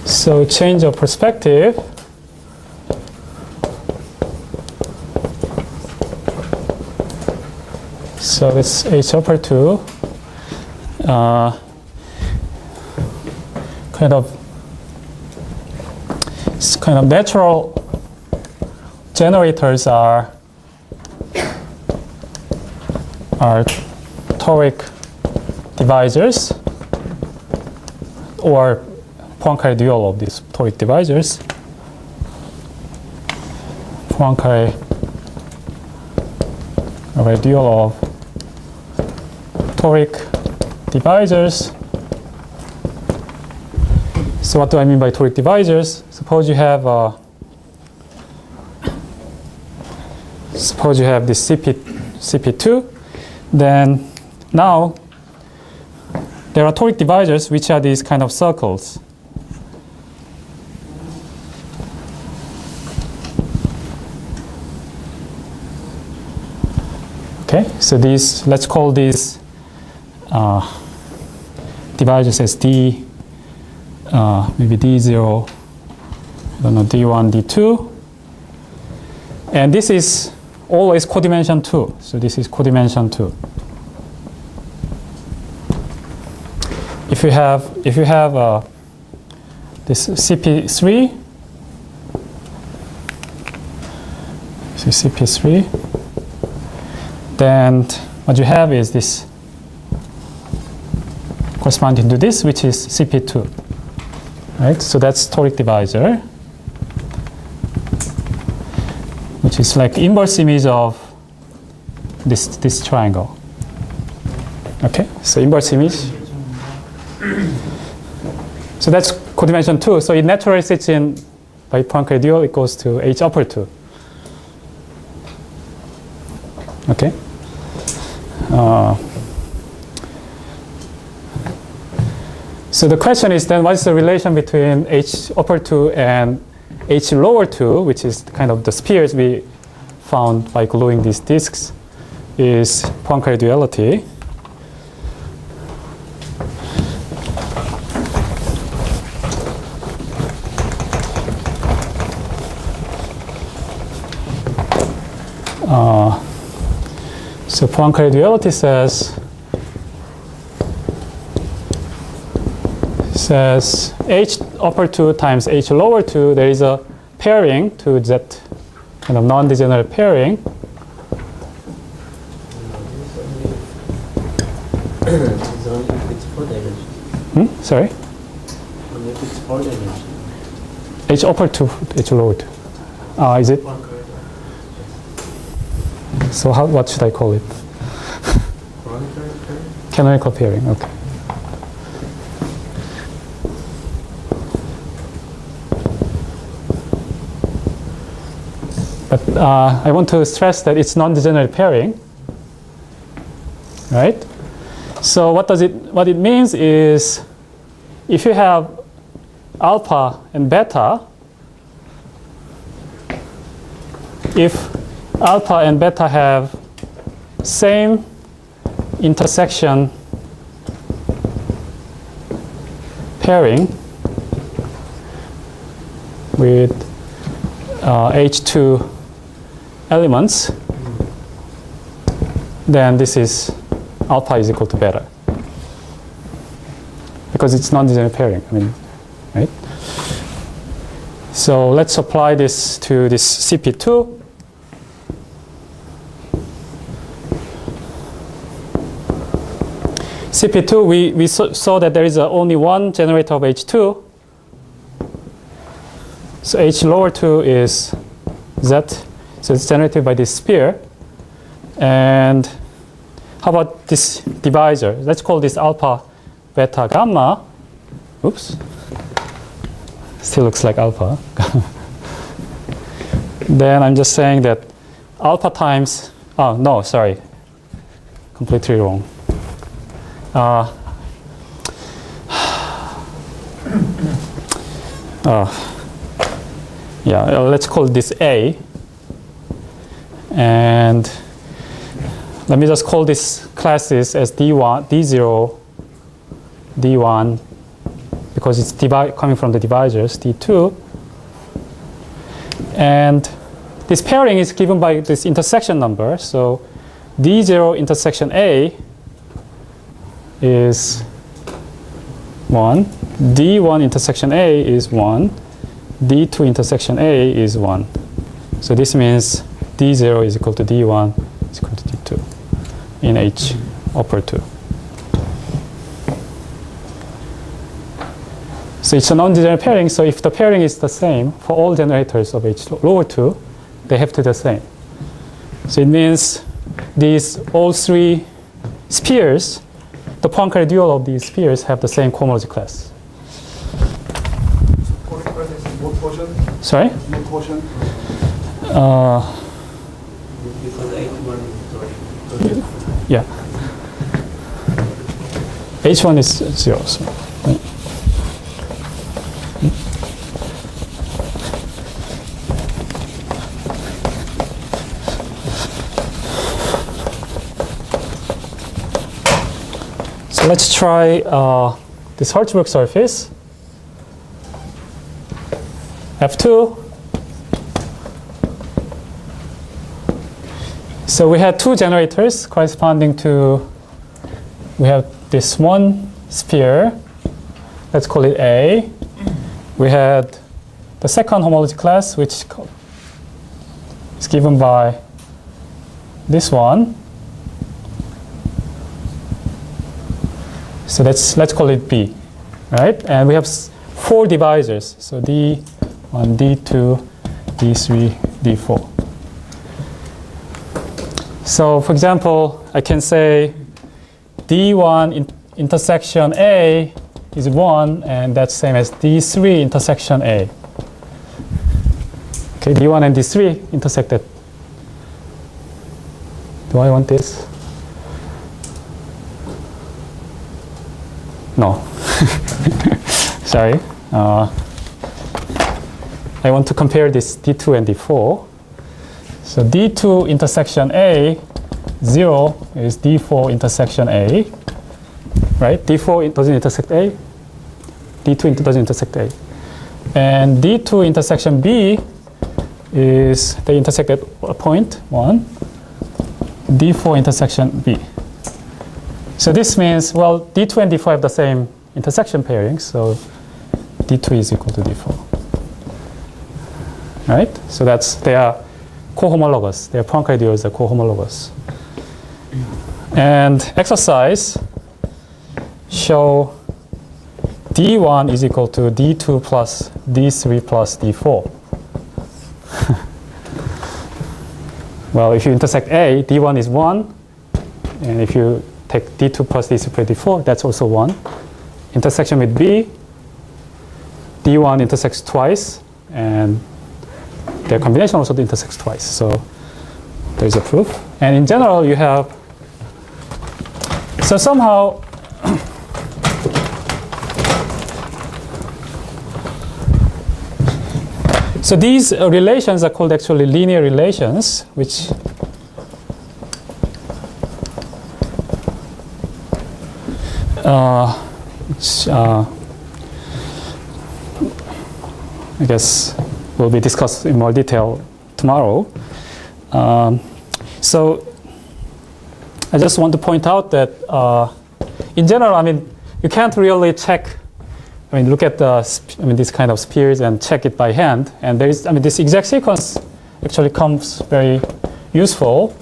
So change of perspective. So it's H upper 2. Kind of natural generators are toric divisors, or Poincare dual of these toric divisors. Poincare dual of toric divisors. So what do I mean by toric divisors? Suppose you have this CP2, then now there are toric divisors which are these kind of circles. Okay, so these, let's call these divisors as D, maybe D0, I don't know, D1, D2. And this is always codimension 2. So this is codimension 2. If you have this CP3, this is CP3. Then what you have is this corresponding to this, which is CP2. Right? So that's toric divisor, which is like inverse image of this triangle. Okay, so inverse image. So that's codimension 2. So it naturally sits in by Poincare dual, it goes to H upper 2. Okay. So the question is then, what is the relation between H upper 2 and H lower 2, which is kind of the spheres we found by gluing these disks, is Poincare duality. So Poincare duality says H upper 2 times H lower 2, there is a pairing to that kind of non-degenerate pairing. It's only if it's 4 dimensional. Sorry? Only if it's 4 dimensional. H upper 2, H lower 2. Is it? So what should I call it? Canonical pairing, okay. But I want to stress that it's non-degenerate pairing, right? So what it means is, if you have alpha and beta, if alpha and beta have same intersection pairing with H2 elements, then this is alpha is equal to beta, because it's non-degenerate pairing. I mean, right? So let's apply this to this CP2. CP2, we saw that there is only one generator of H2. So H lower 2 is Z. So it's generated by this sphere. And how about this divisor? Let's call this alpha, beta, gamma. Oops. Still looks like alpha. Then I'm just saying that alpha times, oh no, sorry. Completely wrong. Yeah, let's call this A. And let me just call these classes as D1, D0, D1, because it's coming from the divisors, D2. And this pairing is given by this intersection number. So D0 intersection A is 1, D1 intersection A is 1, D2 intersection A is 1. So this means D0 is equal to D1 is equal to D2 in H upper 2. So it's a non-degenerate pairing, so if the pairing is the same for all generators of H lower 2, they have to be the same. So it means these all three spheres, the Poincare dual of these spheres have the same cohomology class. What portion? Sorry? What portion? Because H1 is toric. Yeah. H1 is 0. So. So let's try this Hertzberg surface. F2. So we had two generators corresponding to, we have this one sphere, let's call it A. We had the second homology class, which is is given by this one. So let's call it B, right? And we have 4 divisors. So D1, D2, D3, D4. So for example, I can say D1 intersection A is 1, and that's same as D3 intersection A. Okay, D1 and D3 intersected. Do I want this? No. Sorry. I want to compare this D2 and D4. So D2 intersection A, 0 is D4 intersection A, right? D4 doesn't intersect A. D2 doesn't intersect A. And D2 intersection B is, they intersect at a point, 1. D4 intersection B. So this means, well, D2 and D4 have the same intersection pairing, so D2 is equal to D4. Right? So they are cohomologous. Their Poincare duals are cohomologous. And exercise show D1 is equal to D2 plus D3 plus D4. Well, if you intersect A, D1 is 1. And if you take D2 plus D3 plus D4, that's also 1. Intersection with B, D1 intersects twice, and their combination also intersects twice. So there's a proof. And in general, you have, so somehow, so these relations are called actually linear relations, which I guess will be discussed in more detail tomorrow. So I just want to point out that in general, I mean, you can't really check. I mean, look at this kind of spheres and check it by hand. And there is, I mean, this exact sequence actually comes very useful.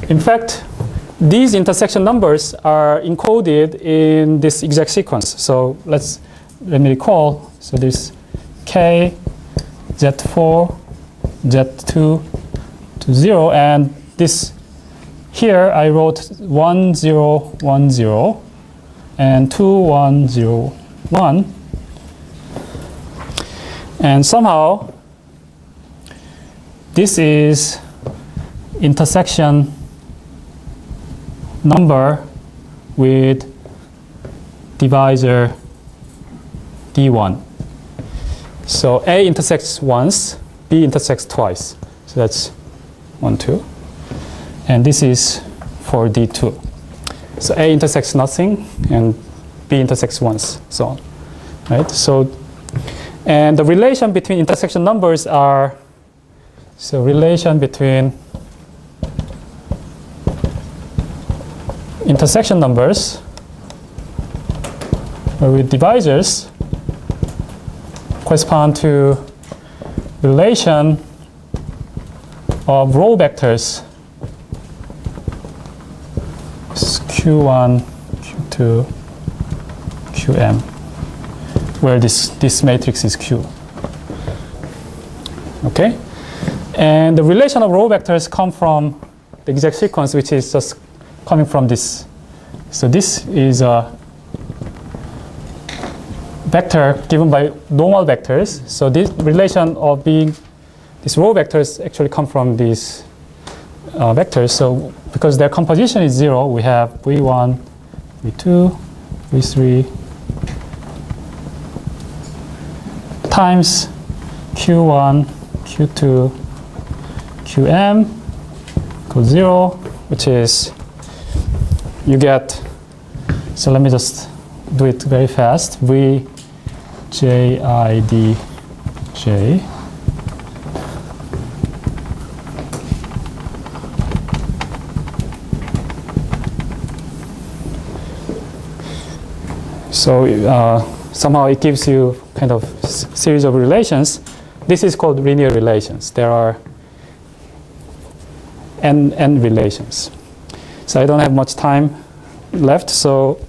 In fact, these intersection numbers are encoded in this exact sequence. So let me recall. So there's K, Z4, Z2 to 0, and this here I wrote 1, 0, 1, 0, and 2, 1, 0, 1. And somehow this is intersection number with divisor D1. So A intersects once, B intersects twice. So that's 1, 2. And this is for D2. So A intersects nothing, and B intersects once, so on. Right? So, and the relation between intersection numbers are, so relation between intersection numbers with divisors correspond to relation of row vectors Q1, Q2, Qm, where this matrix is Q. Okay? And the relation of row vectors come from the exact sequence, which is just coming from this. So this is a vector given by normal vectors. So this relation of being these row vectors actually come from these vectors. So because their composition is 0, we have V1, V2, V3 times Q1, Q2, Qm equals 0, which is, you get, so let me just do it very fast. V J I D J somehow it gives you kind of series of relations. This is called linear relations. There are n relations. So I don't have much time left, so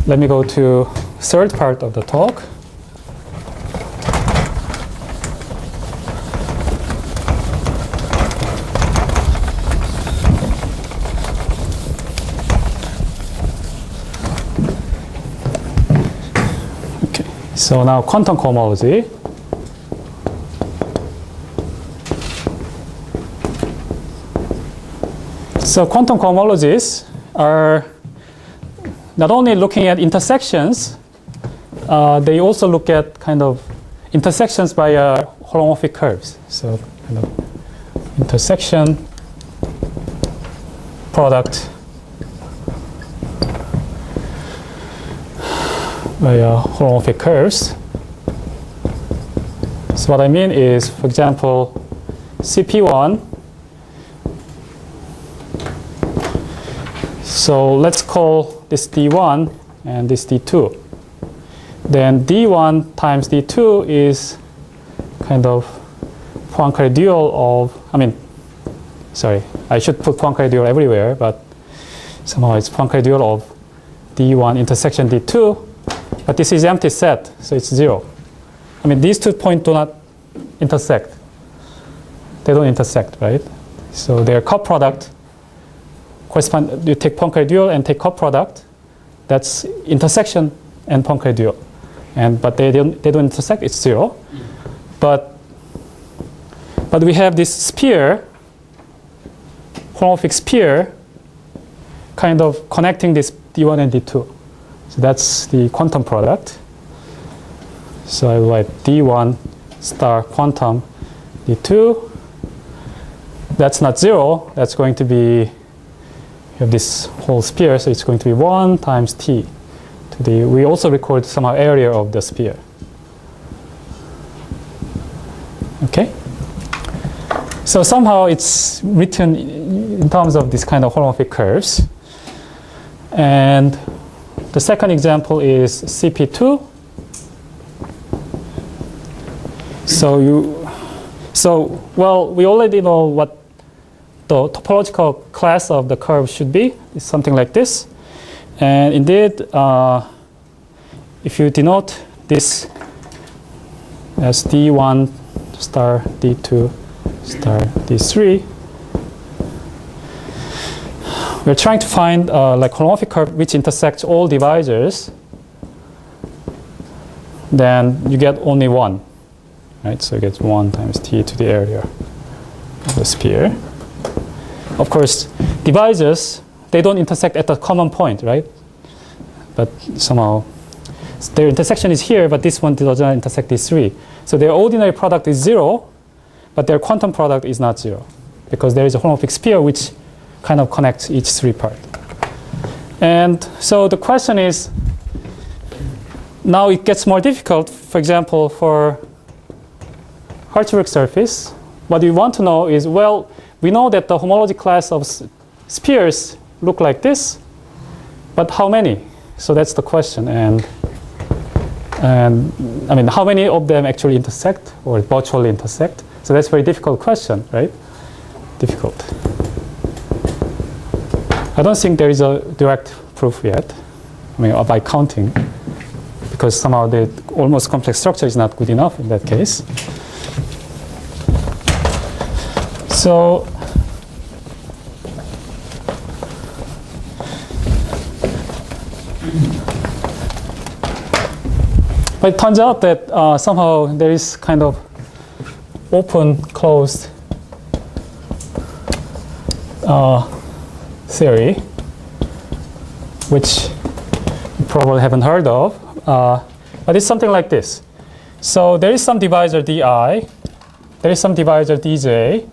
let me go to third part of the talk. Okay, so now quantum cohomology. So quantum cohomologies are not only looking at intersections, they also look at kind of intersections via holomorphic curves. So kind of intersection product via holomorphic curves. So what I mean is, for example, CP1. So let's call this D1 and this D2. Then D1 times D2 is kind of Poincare dual of, sorry, I should put Poincare dual everywhere, but somehow it's Poincare dual of D1 intersection D2, but this is empty set, so it's 0. These 2 points do not intersect. They don't intersect, right? So their cup product correspond, you take Poincare dual and take cup product, that's intersection and Poincare dual. But they don't intersect, it's 0. But we have this sphere, holomorphic sphere, kind of connecting this D1 and D2. So that's the quantum product. So I write D1 star quantum D2. That's not 0, that's going to be, you have this whole sphere, so it's going to be 1 times T. We also record somehow area of the sphere. Okay? So somehow it's written in terms of this kind of holomorphic curves. And the second example is CP2. Well, we already know what the topological class of the curve should be. It's something like this. And indeed, if you denote this as D1 star D2 star D3, we're trying to find like holomorphic curve which intersects all divisors. Then you get only 1, right? So you get 1 times T to the area of the sphere. Of course, divisors, they don't intersect at a common point, right? But somehow their intersection is here, but this one does not intersect these 3. So their ordinary product is 0, but their quantum product is not 0, because there is a holomorphic sphere which kind of connects each 3 parts. And so the question is, now it gets more difficult. For example, for Hartree surface, what we want to know is, well, we know that the homology class of spheres look like this, but how many? So that's the question. And how many of them actually intersect or virtually intersect? So that's a very difficult question, right? Difficult. I don't think there is a direct proof yet, by counting, because somehow the almost complex structure is not good enough in that case. So but it turns out that somehow there is kind of open, closed theory, which you probably haven't heard of, but it's something like this. So there is some divisor Di, there is some divisor Dj,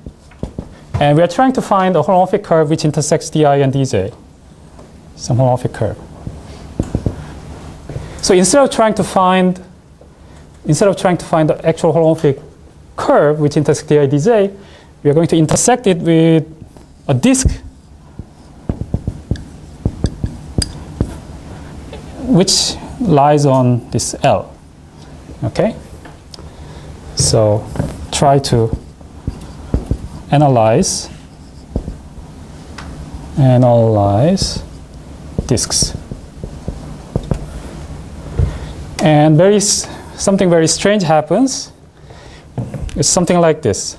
and we are trying to find a holomorphic curve which intersects Di and Dj, some holomorphic curve. So instead of trying to find the actual holomorphic curve which intersects Di Dj, we are going to intersect it with a disk which lies on this L. Okay? So try to analyze disks. And something very strange happens. It's something like this.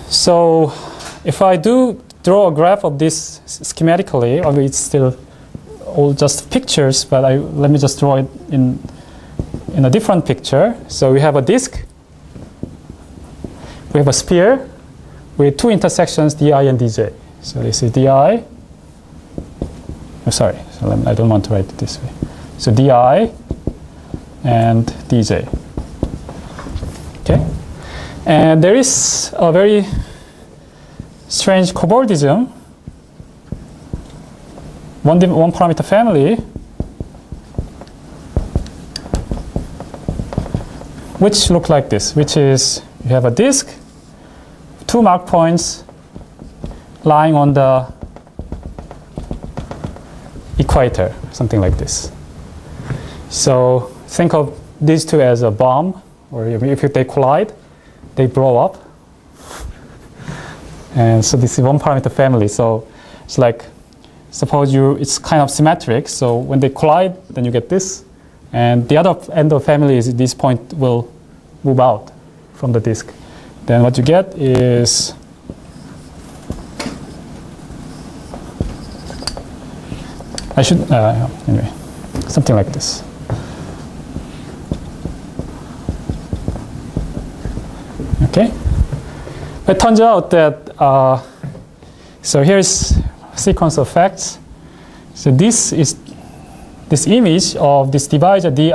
So if I do draw a graph of this schematically, I mean, it's still all just pictures, but let me just draw it in a different picture. So we have a disk, we have a sphere with two intersections, di and dj. So this is di. Oh, sorry, so I don't want to write it this way. So di and dj. Okay, and there is a very strange cobordism, one parameter family, which look like this, which is you have a disk, two mark points lying on the equator, something like this. So think of these two as a bomb, or if they collide, they blow up. And so this is one parameter family. So it's like, suppose it's kind of symmetric. So when they collide, then you get this. And the other end of the family is this point will move out from the disk. Then what you get is anyway, something like this. Okay. It turns out that, so here's a sequence of facts. So this image of this divisor di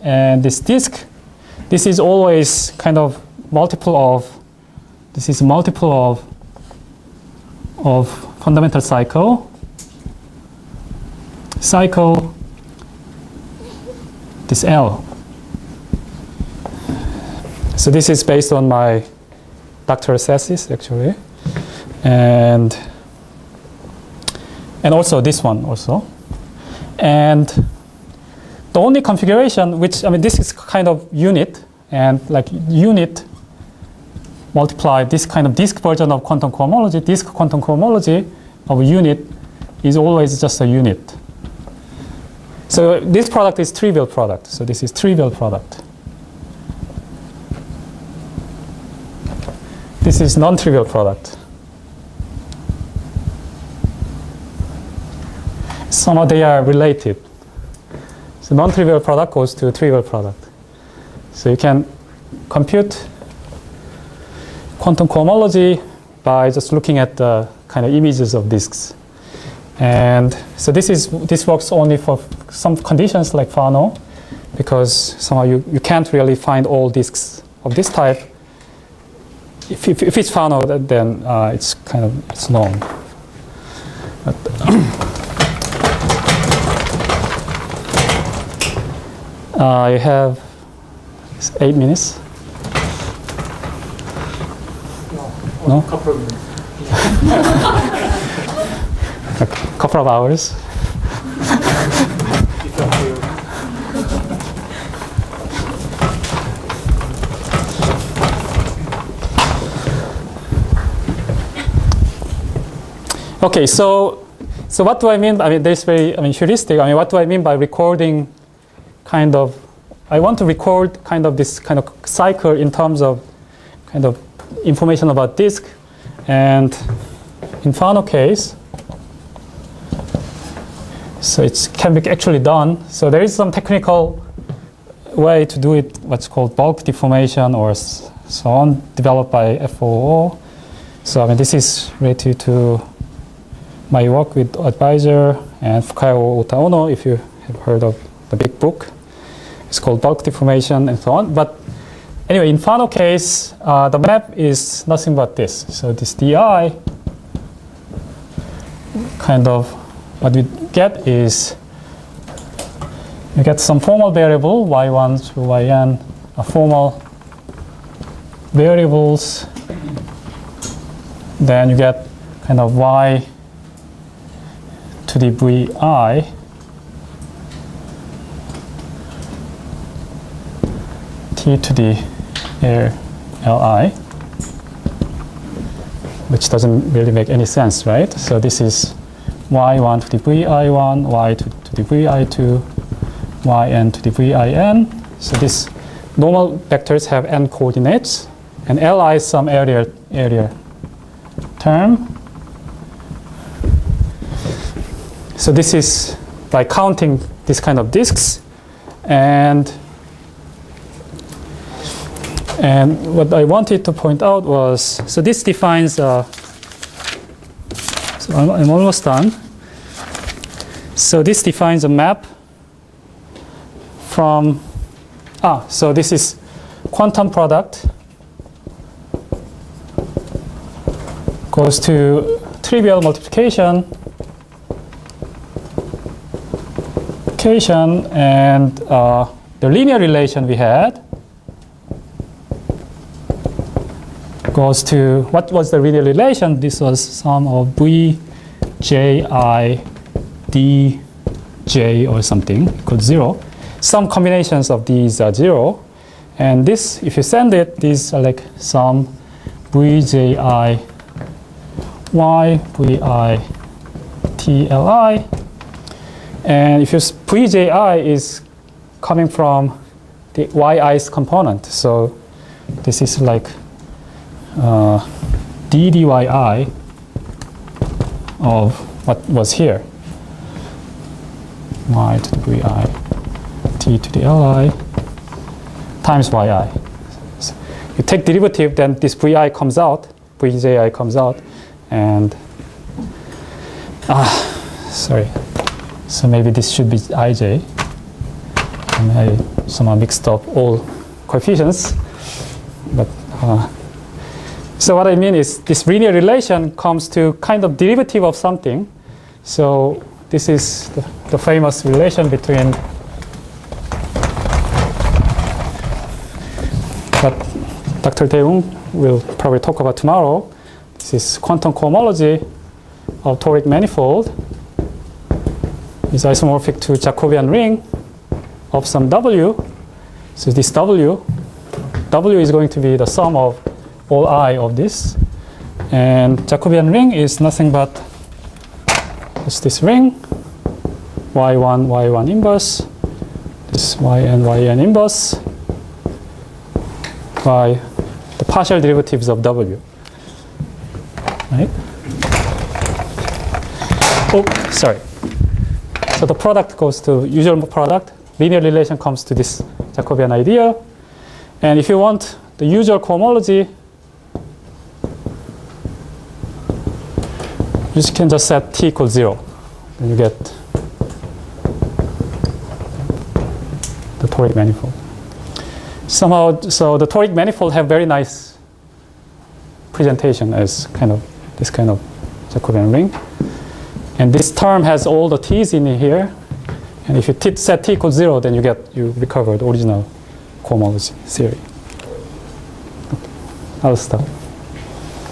and this disk, this is always kind of multiple of fundamental cycle, this L. So this is based on my doctoral thesis, actually, and also this one also. And the only configuration, which, I mean, this is kind of unit, and like unit multiply this kind of disk version of quantum cohomology, disk quantum cohomology of a unit is always just a unit. So this product is trivial product. So this is trivial product. This is non-trivial product. Somehow they are related. So non-trivial product goes to trivial product. So you can compute quantum cohomology by just looking at the kind of images of disks. And so this works only for some conditions like Fano, because somehow you can't really find all disks of this type. If it's Fano, then it's known. But I have 8 minutes. No? A couple of minutes. A couple of hours. Okay, so what do I mean? I mean, there's heuristic. I mean, what do I mean by recording? I want to record this kind of cycle in terms of information about disk, and in Fano case, so it can be actually done. So there is some technical way to do it, what's called bulk deformation or so on, developed by FOO. So I mean, this is related to my work with Advisor and Fukayo Ota-Ono, if you have heard of the big book. It's called bulk deformation and so on. But anyway, in Fano case, the map is nothing but this. So this di, what we get is, you get some formal variable, y1 through yn, formal variables. Then you get y to the vi T to the Li, which doesn't really make any sense, right? So this is y1 to the vi1, y2 to the vi2, yn to the vin. So these normal vectors have n coordinates, and Li is some area term. So this is by counting this kind of disks, and what I wanted to point out was, so this defines, so I'm almost done. So this defines a map from, so this is quantum product goes to trivial multiplication, and the linear relation we had goes to, what was the linear relation? This was sum of v, j, I, d, j or something equals 0. Some combinations of these are 0. And this, if you send it, these are like some v, j, I, y, v, I, t, l, I. And if your vji is coming from the yi's component, so this is like d dyi of what was here, y to the vi, t to the li times yi. So you take derivative, then this vi comes out, vji comes out, and sorry. So maybe this should be ij. And I somehow mixed up all coefficients. But so what I mean is this linear relation comes to kind of derivative of something. So this is the famous relation between what Dr. Daeung will probably talk about tomorrow. This is quantum cohomology of toric manifold is isomorphic to Jacobian ring of some W. So this W is going to be the sum of all I of this. And Jacobian ring is nothing but it's this ring, y1 inverse, this yn inverse by the partial derivatives of W. Right? Oh, sorry. So the product goes to usual product. Linear relation comes to this Jacobian ideal. And if you want the usual cohomology, you can just set t equals 0. Then you get the toric manifold. Somehow, so the toric manifold have very nice presentation as kind of this kind of Jacobian ring. And this term has all the t's in here. And if you set t equals 0, then you recover the original cohomology theory. Okay. I'll stop.